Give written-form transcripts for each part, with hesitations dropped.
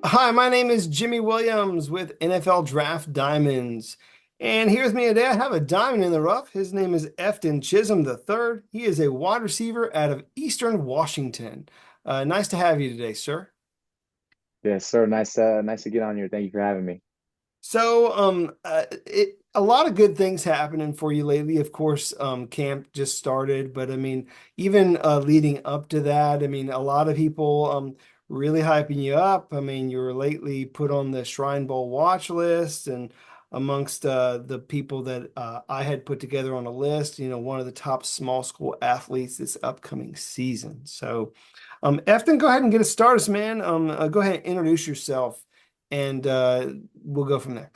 Hi, my name is Jimmy Williams with NFL Draft Diamonds. And here with me today, I have a diamond in the rough. His name is Efton Chism III. He is a wide receiver out of Eastern Washington. Nice to have you today, sir. Yes, sir. Nice to get on here. Thank you for having me. A lot of good things happening for you lately. Of course, camp just started, but I mean, even leading up to that, I mean, a lot of people really hyping you up. I mean, you were lately put on the Shrine Bowl watch list, and amongst the people that I had put together on a list, one of the top small school athletes this upcoming season. Efton, go ahead and get us started, man. Go ahead and introduce yourself and we'll go from there.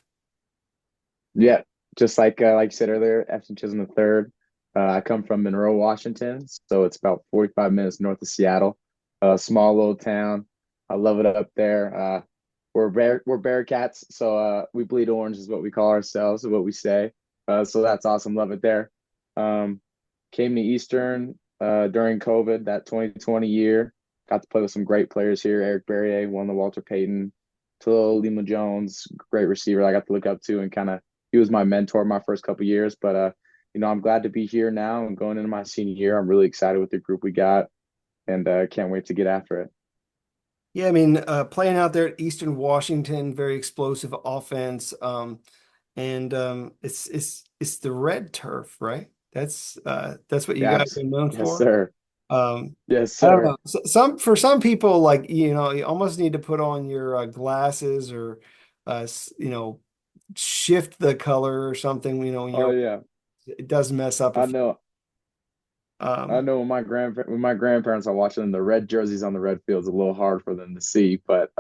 Yeah, just like you said earlier, Efton Chism III. I come from Monroe, Washington, so it's about 45 minutes north of Seattle. A small little town. I love it up there. We're Bearcats, so we bleed orange is what we call ourselves, is what we say. So that's awesome. Love it there. Um, Came to Eastern during COVID, that 2020 year. Got to play with some great players here. Eric Berrier won the Walter Payton. Tilo Lima Jones, great receiver I got to look up to, and kind of he was my mentor my first couple years. But I'm glad to be here now and going into my senior year. I'm really excited with the group we got, and can't wait to get after it. Yeah, I mean, playing out there at Eastern Washington, very explosive offense. And it's the red turf, right? That's what you Yeah, guys are known yes, for. sir. Um, Yes, I don't sir. know. Some for some people, like you almost need to put on your glasses or shift the color or something. When Oh you're yeah, it does mess up a I few. know. I Um, know when my grandparents are watching the red jerseys on the red fields, a little hard for them to see, but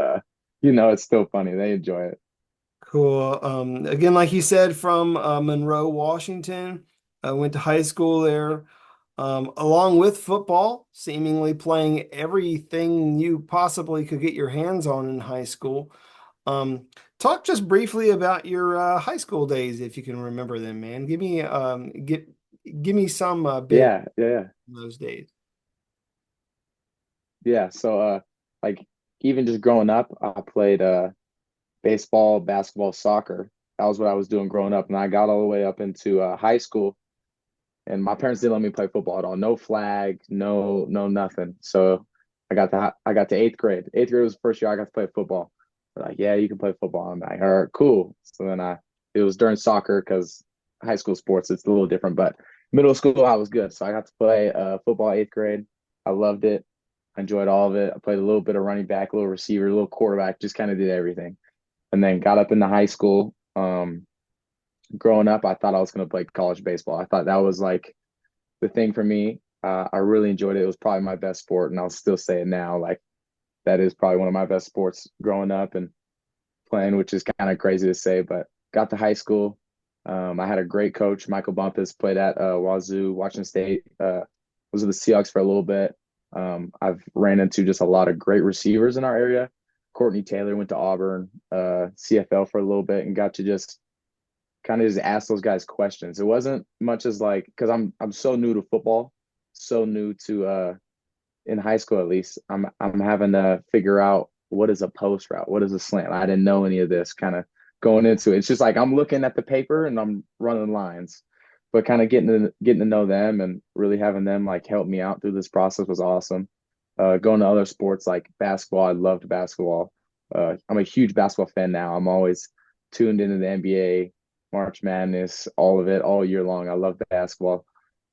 it's still funny. They enjoy it. Cool. Again, like you said, from Monroe, Washington. I went to high school there, along with football, seemingly playing everything you possibly could get your hands on in high school. Um, Talk just briefly about your high school days, if you can remember them, man. Give me some bit Yeah. of those days. Yeah. So like even just growing up, I played baseball, basketball, soccer. That was what I was doing growing up. And I got all the way up into high school, and my parents didn't let me play football at all. No flag, no nothing. So I got to eighth grade. Eighth grade was the first year I got to play football. They're like, yeah, you can play football. I'm like, all right, cool. So then it was during soccer because high school sports, it's a little different, but middle school I was good. So I got to play football eighth grade. I loved it. I enjoyed all of it. I played a little bit of running back, a little receiver, a little quarterback, just kind of did everything. And then got up into high school. Growing up, I thought I was going to play college baseball. I thought that was like the thing for me. I really enjoyed it. It was probably my best sport, and I'll still say it now. Like that is probably one of my best sports growing up and playing, which is kind of crazy to say. But got to high school. I had a great coach, Michael Bumpus, played at Wazoo, Washington State. Was with the Seahawks for a little bit. I've ran into just a lot of great receivers in our area. Courtney Taylor went to Auburn, CFL for a little bit, and got to just kind of just ask those guys questions. It wasn't much as like because I'm so new to football, so new to in high school at least. I'm having to figure out what is a post route, what is a slant. I didn't know any of this kind of going into it. It's just like I'm looking at the paper and I'm running lines, but kind of getting to know them and really having them like help me out through this process was awesome. Going to other sports like basketball, I loved basketball. I'm a huge basketball fan now. I'm always tuned into the NBA, March Madness, all of it, all year long. I love basketball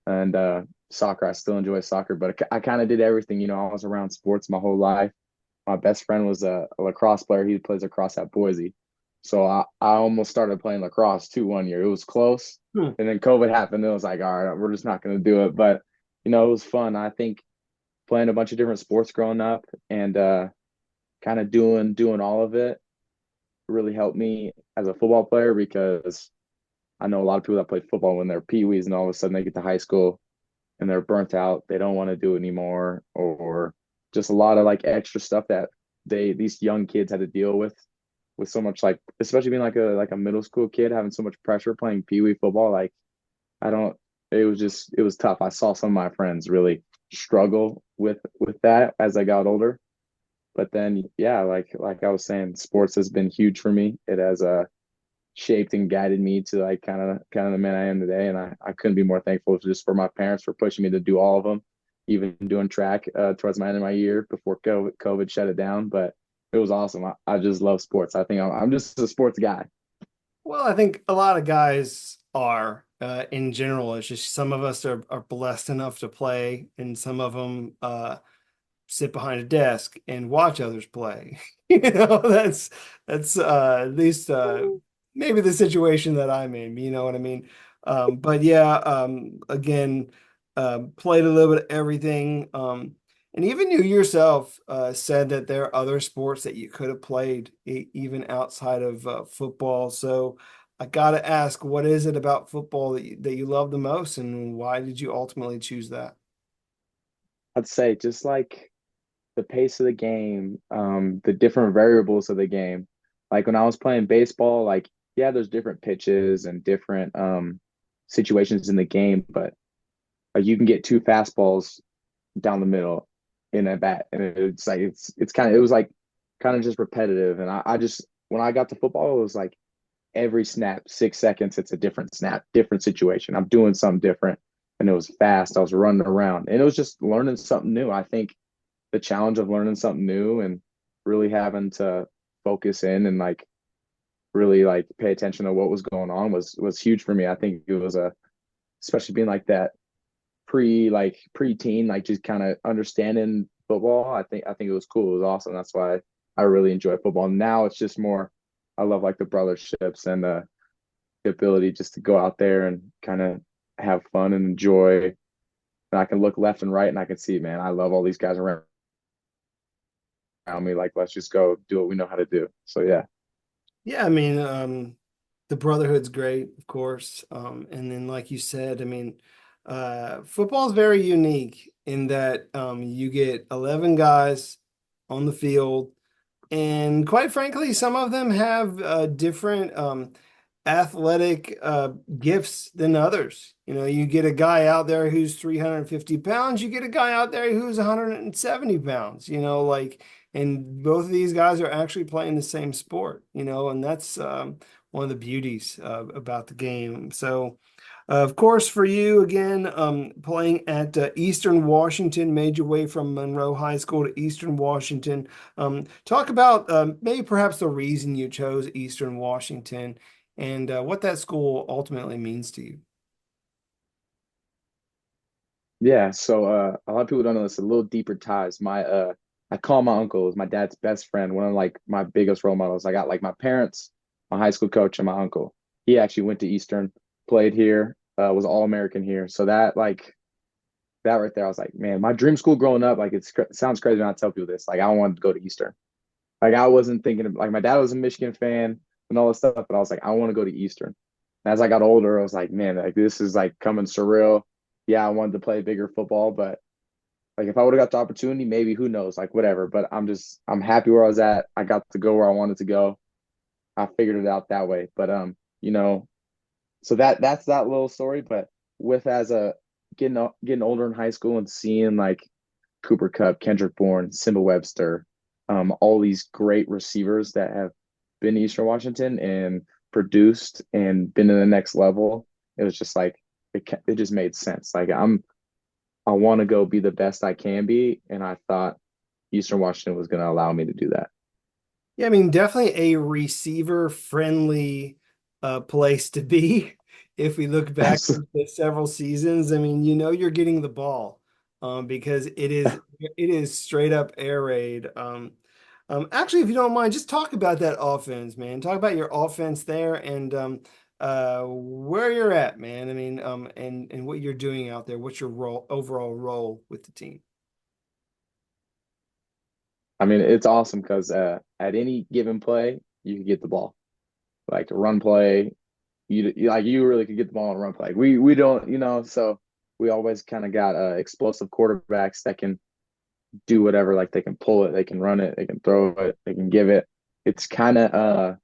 and soccer. I still enjoy soccer, but I kind of did everything. I was around sports my whole life. My best friend was a lacrosse player. He plays lacrosse at Boise. So I almost started playing lacrosse too one year. It was close. Hmm. And then COVID happened. And it was like, all right, we're just not going to do it. But, it was fun. I think playing a bunch of different sports growing up and kind of doing all of it really helped me as a football player because I know a lot of people that play football when they're peewees and all of a sudden they get to high school and they're burnt out. They don't want to do it anymore, or just a lot of like extra stuff that these young kids had to deal with so much like especially being like a middle school kid having so much pressure playing pee wee football. Like I don't. It was tough. I saw some of my friends really struggle with that as I got older, But then, yeah, like I was saying, sports has been huge for me. It has shaped and guided me to like kind of the man I am today. And I couldn't be more thankful just for my parents for pushing me to do all of them, even doing track towards my end of my year before COVID shut it down. But it was awesome. I just love sports. I think I'm just a sports guy. Well, I think a lot of guys are in general. It's just some of us are blessed enough to play, and some of them sit behind a desk and watch others play. That's at least maybe the situation that I'm in, you know what I mean? But yeah, again, played a little bit of everything. And even you yourself said that there are other sports that you could have played even outside of football. So I got to ask, what is it about football that you love the most, and why did you ultimately choose that? I'd say just like the pace of the game, the different variables of the game. Like when I was playing baseball, like yeah, there's different pitches and different situations in the game, but you can get two fastballs down the middle in a bat, and it's like it's kind of it was like kind of just repetitive. And I just when I got to football, it was like every snap, 6 seconds, it's a different snap, different situation. I'm doing something different, and it was fast. I was running around, and it was just learning something new. I think the challenge of learning something new and really having to focus in and like really like pay attention to what was going on was huge for me. I think it was a especially being like that preteen, like just kind of understanding football. I think it was cool. It was awesome. That's why I really enjoy football. Now it's just more I love like the brotherships and the ability just to go out there and kind of have fun and enjoy. And I can look left and right and I can see, man, I love all these guys around me. Like, let's just go do what we know how to do. So yeah. Yeah, I mean, the brotherhood's great, of course. And then, like you said, I mean, football is very unique in that you get 11 guys on the field, and quite frankly, some of them have different athletic gifts than others. You know, you get a guy out there who's 350 pounds, you get a guy out there who's 170 pounds, you know, like, and both of these guys are actually playing the same sport, you know, and that's one of the beauties about the game. So, of course, for you, again, playing at Eastern Washington, made your way from Monroe High School to Eastern Washington. Talk about maybe perhaps the reason you chose Eastern Washington and what that school ultimately means to you. Yeah, so a lot of people don't know this, a little deeper ties. My I call my uncle is my dad's best friend, one of like my biggest role models. I got like my parents, my high school coach, and my uncle. He actually went to Eastern, played here, was all American here. So that like that right there, I was like, man, my dream school growing up, like it sounds crazy when I tell people this. Like I wanted to go to Eastern. Like I wasn't thinking of like my dad was a Michigan fan and all this stuff, but I was like, I want to go to Eastern. As I got older, I was like, man, like this is like coming surreal. Yeah, I wanted to play bigger football, but like if I would have got the opportunity, maybe who knows, like whatever. But I'm happy where I was at. I got to go where I wanted to go. I figured it out that way. But you know, so that's that little story. But with as a getting older in high school and seeing like Cooper Cup, Kendrick Bourne, Simba Webster, all these great receivers that have been to Eastern Washington and produced and been to the next level. It was just like it just made sense. Like I want to go be the best I can be, and I thought Eastern Washington was going to allow me to do that. Yeah, I mean, definitely a receiver friendly place to be. If we look back Absolutely. at several seasons, I mean, you know, you're getting the ball because it is straight up air raid. Actually, if you don't mind, just talk about that offense, man. Talk about your offense there and where you're at, man. I mean, and what you're doing out there. What's your overall role with the team? I mean, it's awesome because at any given play, you can get the ball. Like a run play, like you really could get the ball on a run play. We don't, so we always kind of got explosive quarterbacks that can do whatever. Like they can pull it, they can run it, they can throw it, they can give it. It's kind of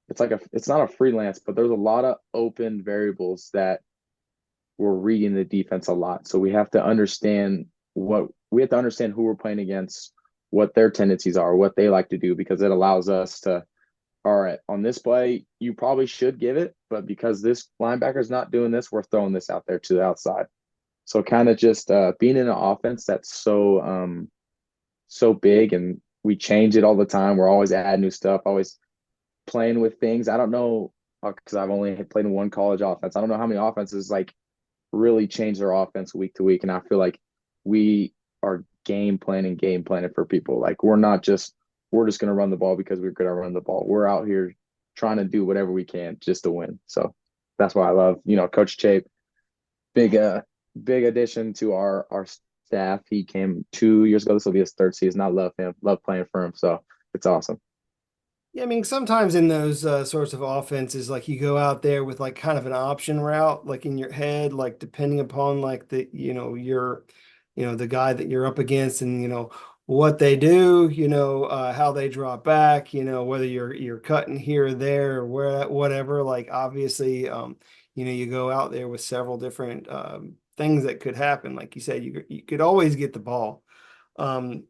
it's not a freelance, but there's a lot of open variables that we're reading the defense a lot. So we have to understand who we're playing against, what their tendencies are, what they like to do, because it allows us to, all right, on this play, you probably should give it, but because this linebacker's not doing this, we're throwing this out there to the outside. So kind of just being in an offense that's so big, and we change it all the time. We're always adding new stuff, always playing with things. I don't know because I've only played in one college offense. I don't know how many offenses like really change their offense week to week, and I feel like we are game planning for people. Like we're just going to run the ball because we're good at running the ball. We're out here trying to do whatever we can just to win. So that's why I love, Coach Chape, big big addition to our staff. He came 2 years ago. This will be his third season. I love him. Love playing for him. So it's awesome. Yeah, I mean, sometimes in those sorts of offenses, like you go out there with like kind of an option route, like in your head, like depending upon like the guy that you're up against and, what they do, how they drop back, whether you're cutting here or there or whatever, like obviously, you go out there with several different things that could happen. Like you said, you could always get the ball. Efton,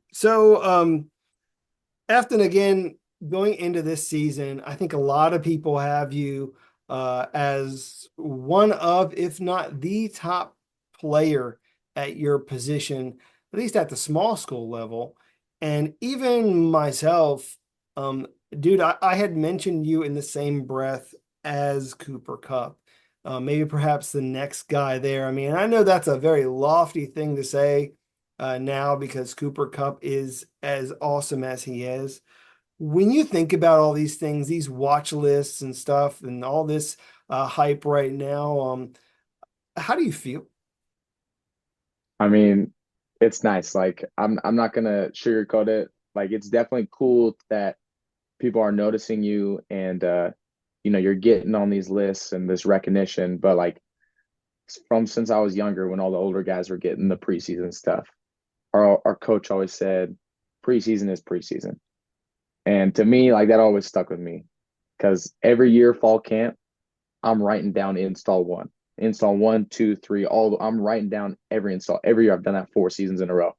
again, going into this season, I think a lot of people have you as one of, if not the top player at your position, at least at the small school level. And even myself, um, dude, I had mentioned you in the same breath as Cooper Cup. Maybe perhaps the next guy there. I mean, I know that's a very lofty thing to say now because Cooper Cup is as awesome as he is. When you think about all these things, these watch lists and stuff, and all this hype right now, how do you feel? I mean, it's nice. Like I'm not gonna sugarcoat it. Like it's definitely cool that people are noticing you, and you're getting on these lists and this recognition. But like from since I was younger, when all the older guys were getting the preseason stuff, our coach always said preseason is preseason. And to me, like that always stuck with me because every year fall camp, I'm writing down install one, two, three, all I'm writing down every install every year. I've done that 4 seasons in a row.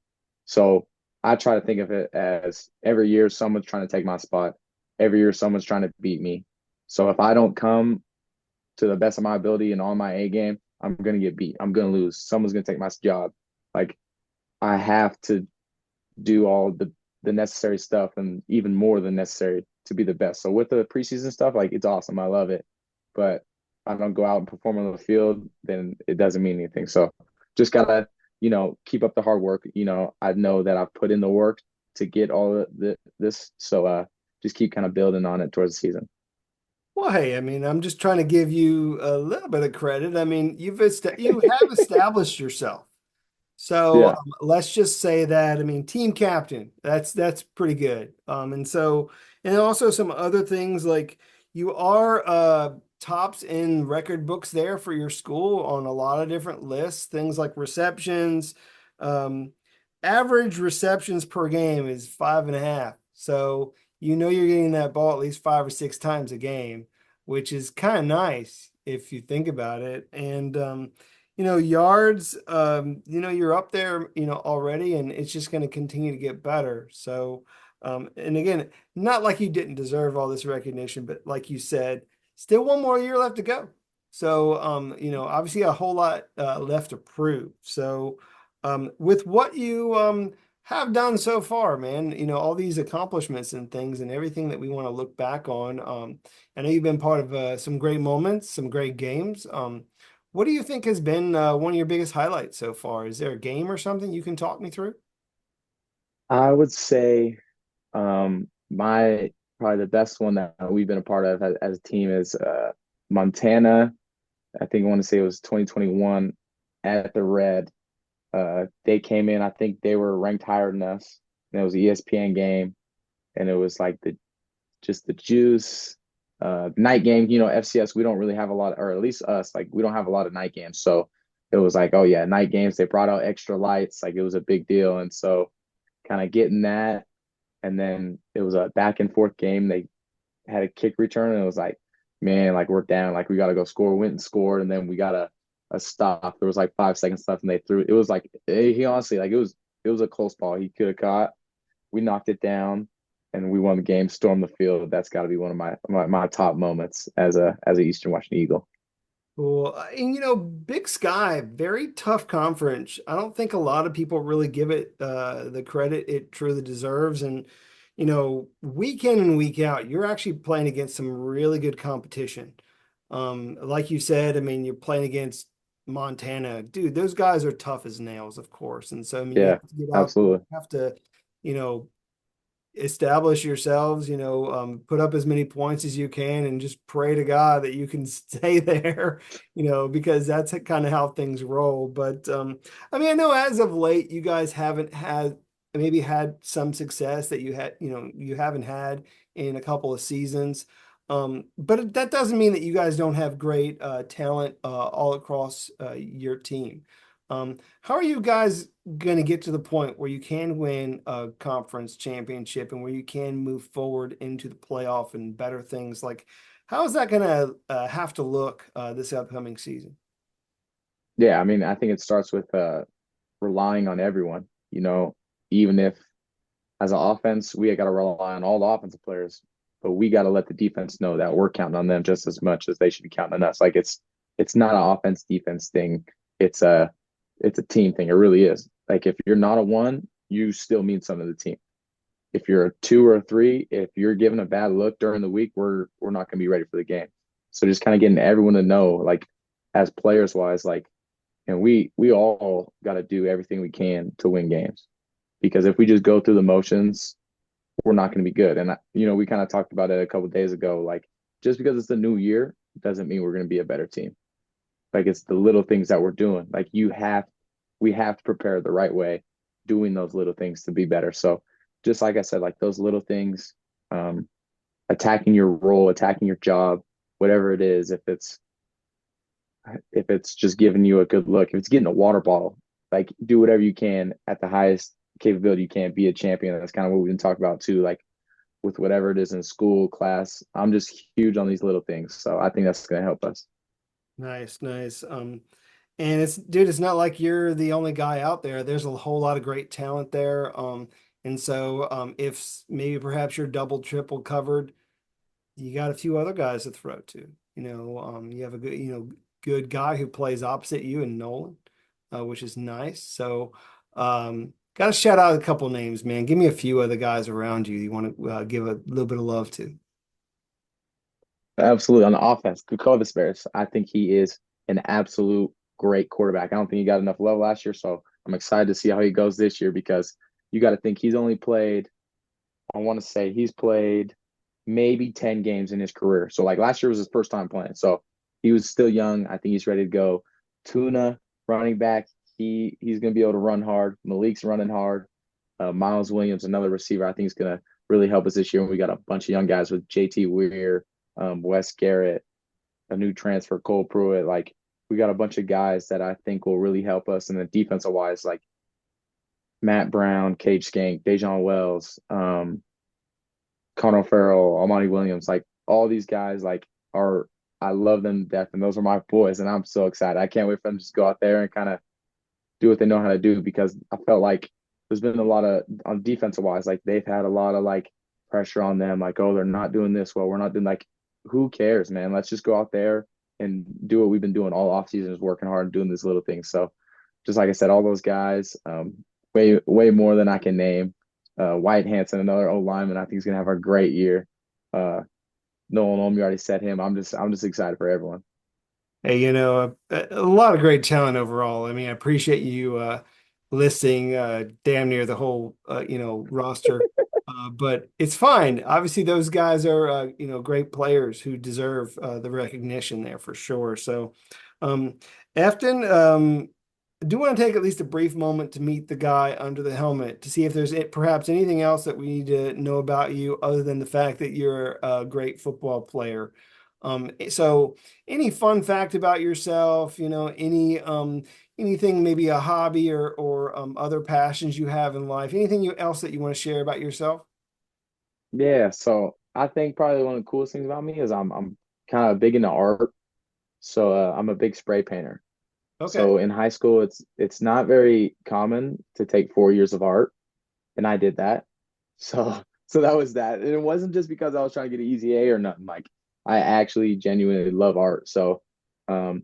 So I try to think of it as every year someone's trying to take my spot. Every year someone's trying to beat me. So if I don't come to the best of my ability and on my A game, I'm gonna get beat. I'm gonna lose. Someone's gonna take my job. Like I have to do all the necessary stuff and even more than necessary to be the best. So with the preseason stuff, like it's awesome. I love it. But I don't go out and perform on the field, then it doesn't mean anything. So just gotta, keep up the hard work. I know that I've put in the work to get all of this. So just keep kind of building on it towards the season. Well, hey, I mean, I'm just trying to give you a little bit of credit. I mean, you have established yourself. So Yeah. let's just say that, I mean, team captain, that's pretty good. And also some other things like you are tops in record books there for your school on a lot of different lists, things like receptions. Um, Average receptions per game is 5.5. So you're getting that ball at least 5 or 6 times a game, which is kind of nice if you think about it. And yards, you're up there, already, and it's just going to continue to get better. So, and again, not like you didn't deserve all this recognition, but like you said, still one more year left to go. So, obviously a whole lot left to prove. So, with what you have done so far, man, all these accomplishments and things and everything that we want to look back on, I know you've been part of some great moments, some great games. What do you think has been one of your biggest highlights so far? Is there a game or something you can talk me through? I would say my probably the best one that we've been a part of as a team is Montana. I think I want to say it was 2021 at the Red. They came in, I think they were ranked higher than us. And it was an ESPN game, and it was like the juice night game. FCS, we don't really have a lot, or at least us, like we don't have a lot of night games. So it was like, oh yeah, night games. They brought out extra lights, like it was a big deal. And so kind of getting that, and then it was a back and forth game. They had a kick return, and it was like, man, like we're down, like we got to go score. Went and scored, and then we got a stop. There was like 5 seconds left, and they threw. It was like he honestly like it was a close ball. He could have caught, we knocked it down and we won the game, stormed the field. That's got to be one of my top moments as a Eastern Washington Eagle. Well, and Big Sky, very tough conference. I don't think a lot of people really give it the credit it truly deserves. And week in and week out, you're actually playing against some really good competition. Like you said, I mean, you're playing against Montana, dude. Those guys are tough as nails, of course. And so, I mean, you Yeah, have to get out there, you absolutely. have to, you know, establish yourselves, put up as many points as you can and just pray to God that you can stay there, because that's kind of how things roll. But I mean, I know as of late, you guys haven't had maybe had some success that you haven't had in a couple of seasons. But that doesn't mean that you guys don't have great talent all across your team. How are you guys going to get to the point where you can win a conference championship and where you can move forward into the playoff and better things? Like, how is that going to have to look this upcoming season? Yeah, I mean, I think it starts with relying on everyone. You know, even if as an offense, we got to rely on all the offensive players, but we got to let the defense know that we're counting on them just as much as they should be counting on us. Like it's not an offense defense thing. It's a it's a team thing. It really is. Like if you're not a one, you still mean something to the team. If you're a two or a three, if you're given a bad look during the week, we're not going to be ready for the game. So just kind of getting everyone to know, like as players wise, like and we all got to do everything we can to win games because if we just go through the motions, we're not going to be good. And we kind of talked about it a couple of days ago. Like just because it's a new year doesn't mean we're going to be a better team. Like it's the little things that we're doing. Like we have to prepare the right way, doing those little things to be better. So just like I said, like those little things, um, attacking your role, attacking your job, whatever it is, if it's just giving you a good look, if it's getting a water bottle, like do whatever you can at the highest capability you can, be a champion. That's kind of what we've been talking about too. Like with whatever it is in school, class, I'm just huge on these little things. So I think that's going to help us. Nice, nice. And dude, it's not like you're the only guy out there. There's a whole lot of great talent there. And so if maybe perhaps you're double, triple covered, you got a few other guys to throw to. You have a good guy who plays opposite you in Nolan, which is nice. So, got to shout out a couple names, man. Give me a few other guys around you want to give a little bit of love to. Absolutely. On the offense, Kukovic Bears, I think he is an absolute great quarterback. I don't think he got enough love last year, so I'm excited to see how he goes this year because you got to think he's only played, I want to say he's played maybe 10 games in his career. So like last year was his first time playing. So he was still young. I think he's ready to go. Tuna, running back, he's going to be able to run hard. Malik's running hard. Miles Williams, another receiver, I think is going to really help us this year. And we got a bunch of young guys with JT Weir, Wes Garrett, a new transfer, Cole Pruitt. Like we got a bunch of guys that I think will really help us. And then defensive wise, like Matt Brown, Cage Skank, Dejan Wells, Connor Farrell, Almonte Williams, like all these guys, like are I love them to death, and those are my boys, and I'm so excited. I can't wait for them to just go out there and kind of do what they know how to do because I felt like there's been a lot of on defensive wise, like they've had a lot of like pressure on them, like oh they're not doing this well, we're not doing like who cares, man? Let's just go out there and do what we've been doing all off season is working hard and doing these little things. So just like I said, all those guys, way more than I can name. White Hanson, another O lineman, I think he's gonna have a great year. Uh, Nolan Olm, you already said him. I'm just excited for everyone. Hey, a lot of great talent overall. I mean, I appreciate you listing damn near the whole roster. But it's fine. Obviously, those guys are great players who deserve the recognition there for sure. So, um, Efton, I do want to take at least a brief moment to meet the guy under the helmet to see if there's perhaps anything else that we need to know about you other than the fact that you're a great football player. So any fun fact about yourself, anything, maybe a hobby or other passions you have in life, anything else that you want to share about yourself? Yeah, so I think probably one of the coolest things about me is I'm kind of big into art. So I'm a big spray painter. Okay. So in high school, it's not very common to take 4 years of art, and I did that. So that was that. And it wasn't just because I was trying to get an easy A or nothing. Like I actually genuinely love art. So um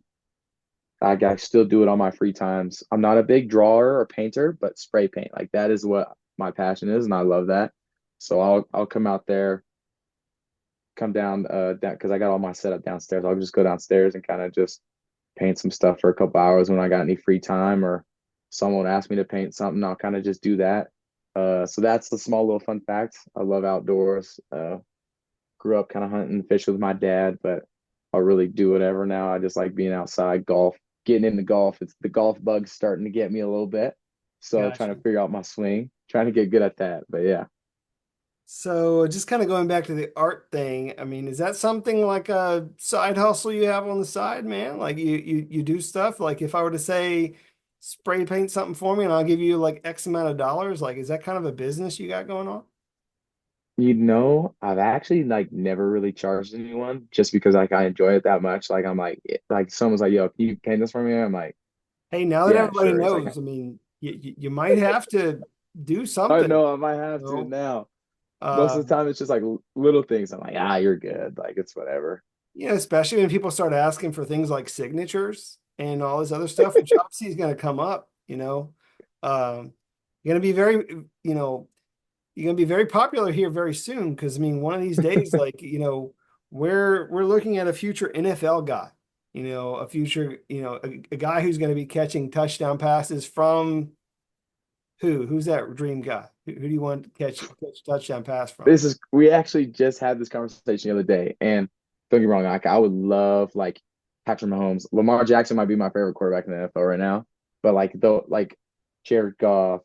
I still do it on my free times. I'm not a big drawer or painter, but spray paint, like that is what my passion is, and I love that. So I'll come out there, come down because I got all my setup downstairs. I'll just go downstairs and kind of just paint some stuff for a couple hours when I got any free time or someone asked me to paint something, I'll kind of just do that. So that's the small little fun fact. I love outdoors. Grew up kind of hunting and fish with my dad, but I'll really do whatever now. I just like being outside, golf, getting into golf. It's the golf bug's starting to get me a little bit. So trying Gotcha. to figure out my swing, trying to get good at that. But yeah, So just kind of going back to the art thing, I mean, is that something like a side hustle you have on the side, man? Like you do stuff like if I were to say spray paint something for me and I'll give you like X amount of dollars, like is that kind of a business you got going on? I've actually like never really charged anyone just because like I enjoy it that much. Like I'm like someone's like, yo, can you paint this for me? I'm like, Hey, now that yeah, everybody sure. It's like, knows, I mean, you might have to do I something, you know I might have to know? now. Most of the Um, time it's just like little things. I'm like, ah, you're good. Like it's whatever. especially when people start asking for things like signatures and all this other stuff, which obviously is going to come up, you know. You're going to be very, you know, you're going to be very popular here very soon because I mean, one of these days, like, we're looking at a future NFL guy, a future, a guy who's going to be catching touchdown passes from who? Who's that dream guy? Who do you want to catch touchdown pass from? We actually just had this conversation the other day, and don't get me wrong, like I would love like Patrick Mahomes. Lamar Jackson might be my favorite quarterback in the NFL right now, but like though like Jared Goff,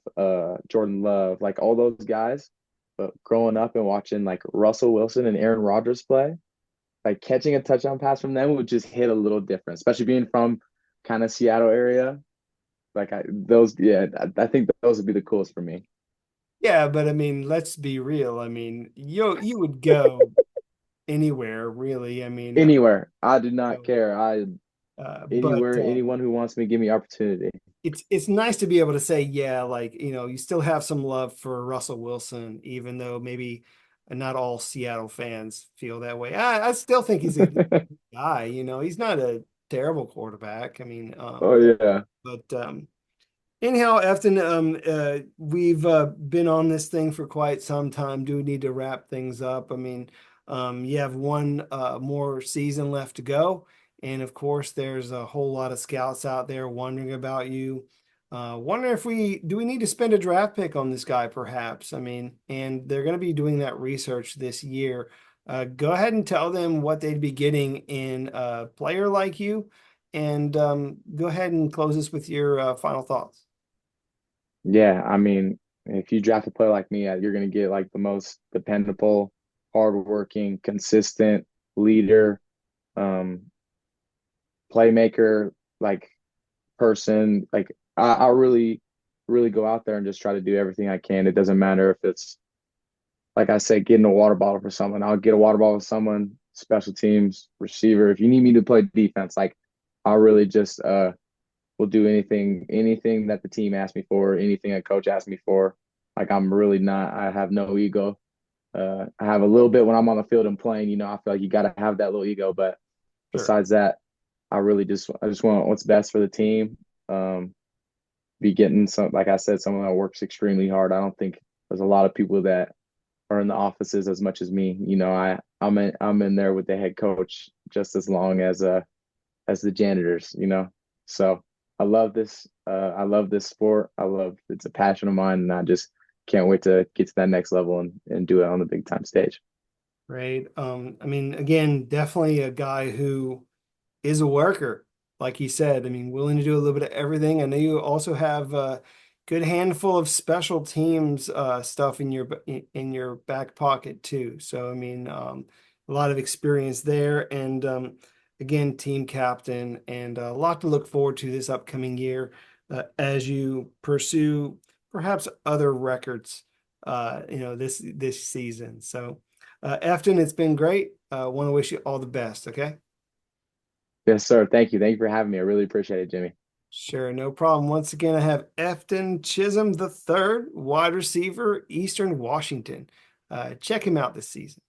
Jordan Love, like all those guys. But growing up and watching like Russell Wilson and Aaron Rodgers play, like catching a touchdown pass from them would just hit a little different, especially being from kind of Seattle area. Like I think those would be the coolest for me. Yeah, but I mean, let's be real. I mean, you would go anywhere, really. I mean, Anywhere, I do you not know, care. but Anywhere, anyone who wants me, give me opportunity. it's nice to be able to say, yeah, like you still have some love for Russell Wilson, even though maybe not all Seattle fans feel that way. I still think he's a good guy. He's not a terrible quarterback. I mean, Oh yeah. but anyhow, Efton, we've been on this thing for quite some time. Do need to wrap things up. I mean, you have one more season left to go, and of course, there's a whole lot of scouts out there wondering about you. Wondering if we need to spend a draft pick on this guy, perhaps. I mean, and they're going to be doing that research this year. Go ahead and tell them what they'd be getting in a player like you, and go ahead and close us with your final thoughts. Yeah, I mean, if you draft a player like me, you're gonna get like the most dependable, hardworking, consistent leader, um, playmaker, like person. Like I'll really go out there and just try to do everything I can. It doesn't matter if it's like I said, getting a water bottle for someone. I'll get a water bottle for someone, special teams, receiver. If you need me to play defense, like I'll really just will do anything that the team asks me for, anything a coach asks me for. Like I'm really not, I have no ego. I have a little bit when I'm on the field and playing, I feel like you got to have that little ego. But Sure. besides that, I just want what's best for the team. Um, be getting some, like I said, someone that works extremely hard. I don't think there's a lot of people that are in the offices as much as me. I'm in there with the head coach just as long as the janitors, So I love this sport. It's a passion of mine, and I just can't wait to get to that next level and do it on the big time stage. Right. I mean, again, definitely a guy who is a worker, like he said. I mean, willing to do a little bit of everything. I know you also have a good handful of special teams stuff in your back pocket too. So I mean, a lot of experience there, and again, team captain, and a lot to look forward to this upcoming year as you pursue perhaps other records. This season. So, Efton, it's been great. Want to wish you all the best. Okay. Yes, sir. Thank you. Thank you for having me. I really appreciate it, Jimmy. Sure, no problem. Once again, I have Efton Chism III, wide receiver, Eastern Washington. Check him out this season.